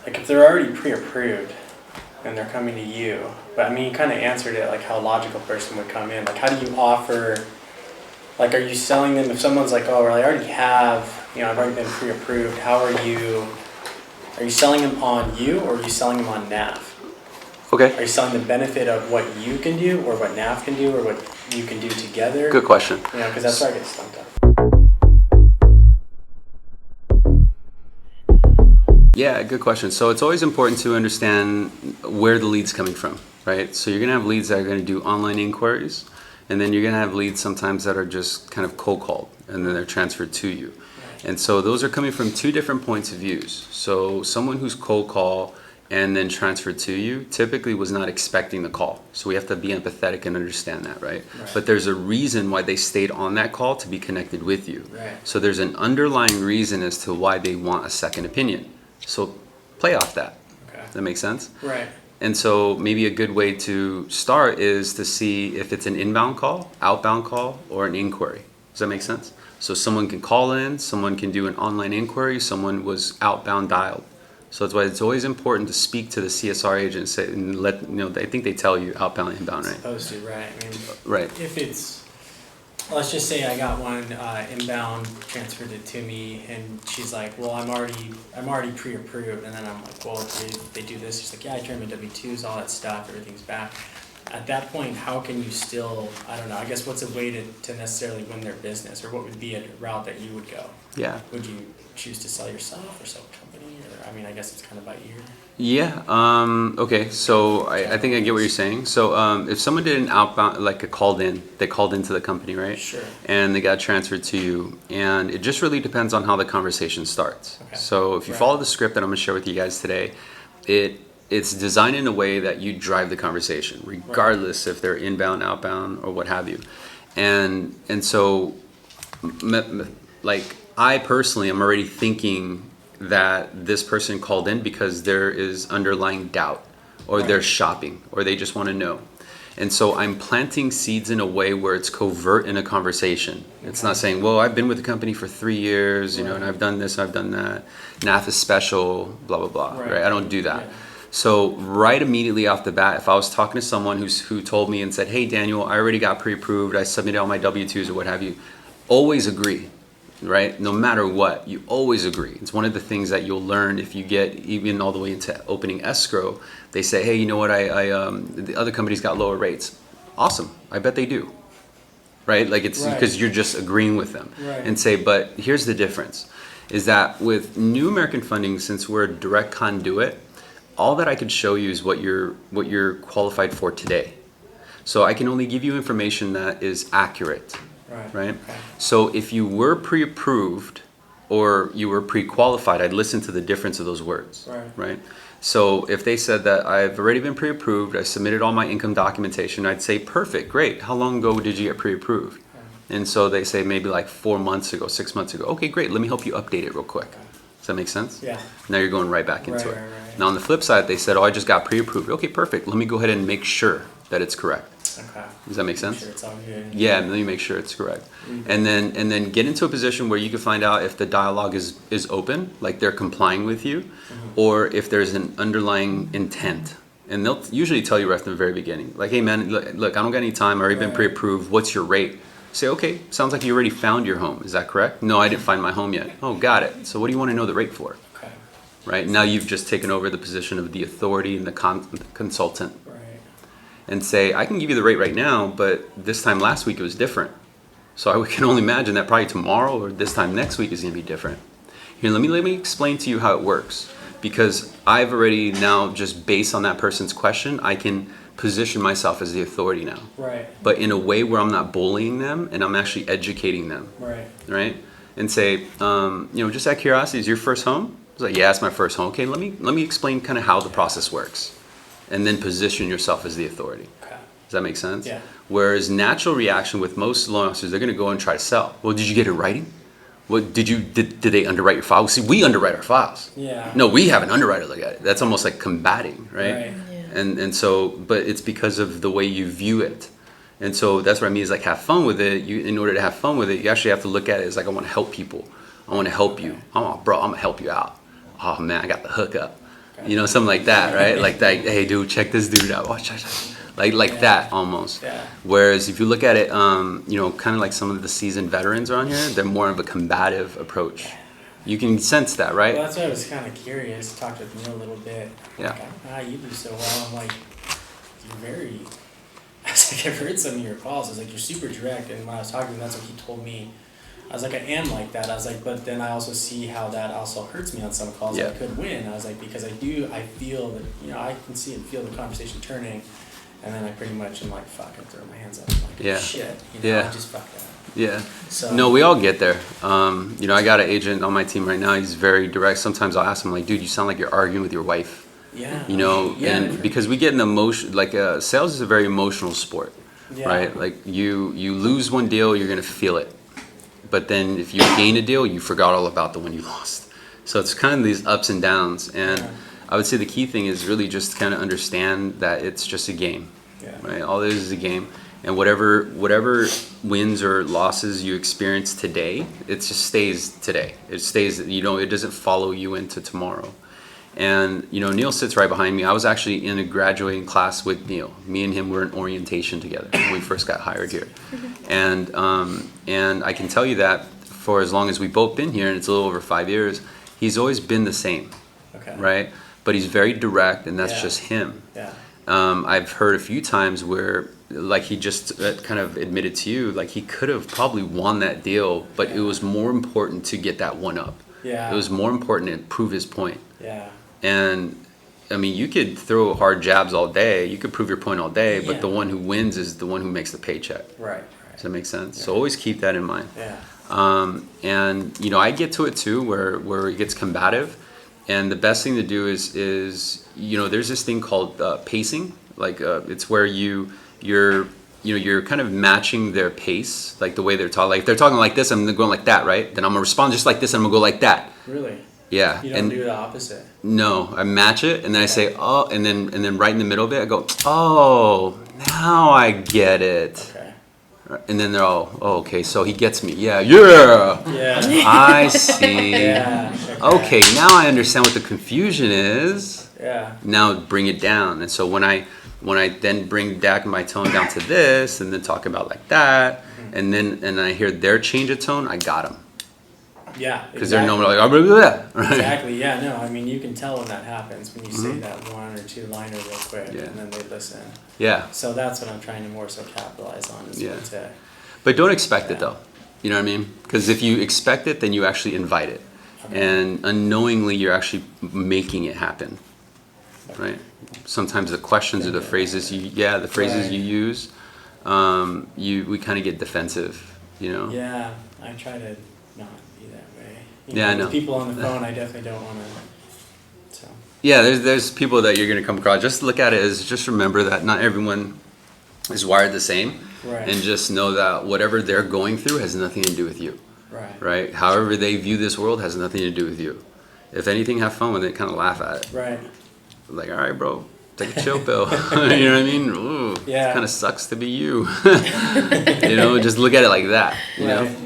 like if they're already pre-approved and they're coming to you, but I mean, you kind of answered it like how a logical person would come in. Like, how do you offer, like, are you selling them if someone's like, oh, well, I already have, you know, I've already been pre-approved. How are you selling them on you, or are you selling them on NAV? Okay. Are you selling the benefit of what you can do, or what NAV can do, or what you can do together? Good question. You know, because that's where I get stumped up. Yeah, good question. So it's always important to understand where the lead's coming from, right? So you're going to have leads that are going to do online inquiries, and then you're going to have leads sometimes that are just kind of cold called, and then they're transferred to you. And so those are coming from two different points of views. So someone who's cold call and then transferred to you typically was not expecting the call. So we have to be empathetic and understand that, right? But there's a reason why they stayed on that call to be connected with you. So there's an underlying reason as to why they want a second opinion. So play off that. Does that make sense? Right. And so maybe a good way to start is to see if it's an inbound call, outbound call, or an inquiry. Does that make sense? So someone can call in, someone can do an online inquiry, someone was outbound dialed. So that's why it's always important to speak to the CSR agent and let, you know, I think they tell you outbound, inbound, right? Supposed to, right. I mean, right. If it's, let's just say I got one inbound, transferred it to me, and she's like, well, I'm already pre-approved, and then I'm like, well, they do this. She's like, yeah, I turned my W-2s, all that stuff, everything's back. At that point, how can you still, I don't know, I guess what's a way to necessarily win their business, or what would be a route that you would go? Yeah. Would you choose to sell yourself or sell a company? Or, I mean, I guess it's kind of by ear. Yeah. Okay. So I think I get what you're saying. So if someone did an outbound, like they called into the company, right? Sure. And they got transferred to you, and it just really depends on how the conversation starts. Okay. So if you follow the script that I'm going to share with you guys today, it's designed in a way that you drive the conversation, regardless if they're inbound, outbound, or what have you. And so, like, I personally am already thinking that this person called in because there is underlying doubt, or they're shopping, or they just want to know. And so I'm planting seeds in a way where it's covert in a conversation. It's not saying, well, I've been with the company for 3 years, you know, and I've done this, I've done that. NAF is special, blah, blah, blah, right? I don't do that. So right immediately off the bat, if I was talking to someone who told me and said, hey, Daniel, I already got pre-approved, I submitted all my W-2s or what have you, always agree, right? No matter what, you always agree. It's one of the things that you'll learn if you get even all the way into opening escrow. They say, hey, you know what, the other company's got lower rates. Awesome, I bet they do, right? Like it's because you're just agreeing with them. And say, but here's the difference, is that with New American Funding, since we're a direct conduit, all that I could show you is what you're qualified for today. So I can only give you information that is accurate, right? So if you were pre-approved or you were pre-qualified, I'd listen to the difference of those words, right? So if they said that I've already been pre-approved, I submitted all my income documentation, I'd say, perfect, great. How long ago did you get pre-approved? And so they say maybe like 4 months ago, 6 months ago. Okay, great, let me help you update it real quick. Does that make sense? Yeah. Now you're going right back into it. Now on the flip side, they said, oh, I just got pre-approved. Okay, perfect. Let me go ahead and make sure that it's correct. Okay. Does that make sense? Make sure it's all good. Yeah, let me make sure it's correct. And then get into a position where you can find out if the dialogue is open, like they're complying with you, or if there's an underlying intent. And they'll usually tell you right from the very beginning, like, hey man, look, I don't got any time. I already been pre-approved. What's your rate? Say, okay, sounds like you already found your home. Is that correct? No, I didn't find my home yet. Oh, got it. So what do you want to know the rate for? Okay. Right? Now you've just taken over the position of the authority and the consultant. Right. And say, I can give you the rate right now, but this time last week it was different. So I can only imagine that probably tomorrow or this time next week is going to be different. Here, let me explain to you how it works. Because I've already now, just based on that person's question, I can position myself as the authority now. Right. But in a way where I'm not bullying them and I'm actually educating them. Right? And say, just out of curiosity, is your first home? I was like, yeah, it's my first home. Okay, let me explain kind of how the process works. And then position yourself as the authority. Okay. Does that make sense? Yeah. Whereas natural reaction with most loan officers, they're going to go and try to sell. Well, did you get it in writing? What did they underwrite your file? See, we underwrite our files. Yeah. No, we have an underwriter look at it. That's almost like combating, right? Yeah. And so, but it's because of the way you view it. And so that's what I mean is like have fun with it. In order to have fun with it, you actually have to look at it as like, I want to help people. I want to help you. Oh, bro, I'm going to help you out. Oh man, I got the hookup. Okay. You know, something like that, right? Like that. Hey, dude, check this dude out. Watch. Like that almost. Yeah. Whereas if you look at it, you know, kind of like some of the seasoned veterans around here, they're more of a combative approach. You can sense that, right? Well, that's why I was kind of curious. Talked with Neil a little bit. Yeah. Like, I don't know how you do so well. I'm like, you're very. I was like, I've heard some of your calls. I was like, you're super direct. And when I was talking to him, that's what he told me. I was like, I am like that. I was like, but then I also see how that also hurts me on some calls. Yeah. I could win. I was like, because I feel that, you know, I can see and feel the conversation turning. And then I pretty much am like, fuck, I throw my hands up. I'm like, Yeah. shit. You know, Yeah. I just fucked up. Yeah. So, No, we all get there. You know, I got an agent on my team right now. He's very direct. Sometimes I'll ask him, like, dude, you sound like you're arguing with your wife. Yeah. You know, Yeah, and because we get an emotion, like sales is a very emotional sport, yeah. right? Like you lose one deal, you're gonna feel it, but then if you gain a deal, you forgot all about the one you lost. So it's kind of these ups and downs, and Yeah. I would say the key thing is really just kind of understand that it's just a game, Yeah. right? All it is a game, and whatever wins or losses you experience today, it just stays today. It stays, you know, it doesn't follow you into tomorrow. And, you know, Neil sits right behind me. I was actually in a graduating class with Neil. Me and him were in orientation together when we first got hired here. And I can tell you that for as long as we've both been here, and it's a little over 5 years, he's always been the same, Okay. right? But he's very direct, and that's Yeah. just him. Yeah. I've heard a few times where, like he just kind of admitted to you, like he could have probably won that deal, but it was more important to get that one up. Yeah. It was more important to prove his point. Yeah. And I mean, you could throw hard jabs all day. You could prove your point all day, but Yeah. the one who wins is the one who makes the paycheck. Right. Does that make sense? Yeah. So always keep that in mind. Yeah. And you know, I get to it too, where it gets combative. And the best thing to do is you know, there's this thing called pacing. Like it's where you're kind of matching their pace, like the way they're talking. Like if they're talking like this, I'm going like that, right? Then I'm gonna respond just like this, and I'm gonna go like that. Really? Yeah. You don't do the opposite. No, I match it, and then I say, oh, and then right in the middle of it, I go, oh, now I get it. Okay. And then they're all, oh, okay, so he gets me. Yeah. Yeah. I see. Yeah. Okay, now I understand what the confusion is. Yeah. Now bring it down. And so when I then bring back my tone down to this, and then talk about like that, and then I hear their change of tone, I got them. Yeah. Because they're normally like, oh, blah, blah, blah, right? Exactly. Yeah. No. I mean, you can tell when that happens when you say that one or two liner real quick, Yeah. and then they listen. Yeah. So that's what I'm trying to more so capitalize on. Is Yeah. what to, But don't expect it Yeah. though. You know what I mean? Because if you expect it, then you actually invite it. Okay. And unknowingly, you're actually making it happen. Right? Sometimes the questions or the phrases you Right. use, we kind of get defensive, you know? Yeah. I try to not be that way. You Yeah, I with know. people on the phone, I definitely don't want to. So. Yeah, there's people that you're going to come across. Just look at it as, just remember that not everyone is wired the same. Right. And just know that whatever they're going through has nothing to do with you. Right. Right? However they view this world has nothing to do with you. If anything, have fun with it, kind of laugh at it. Right. Like, all right, bro, take a chill pill. You know what I mean? Ooh, Yeah. kind of sucks to be you. You know, just look at it like that, you know? Right.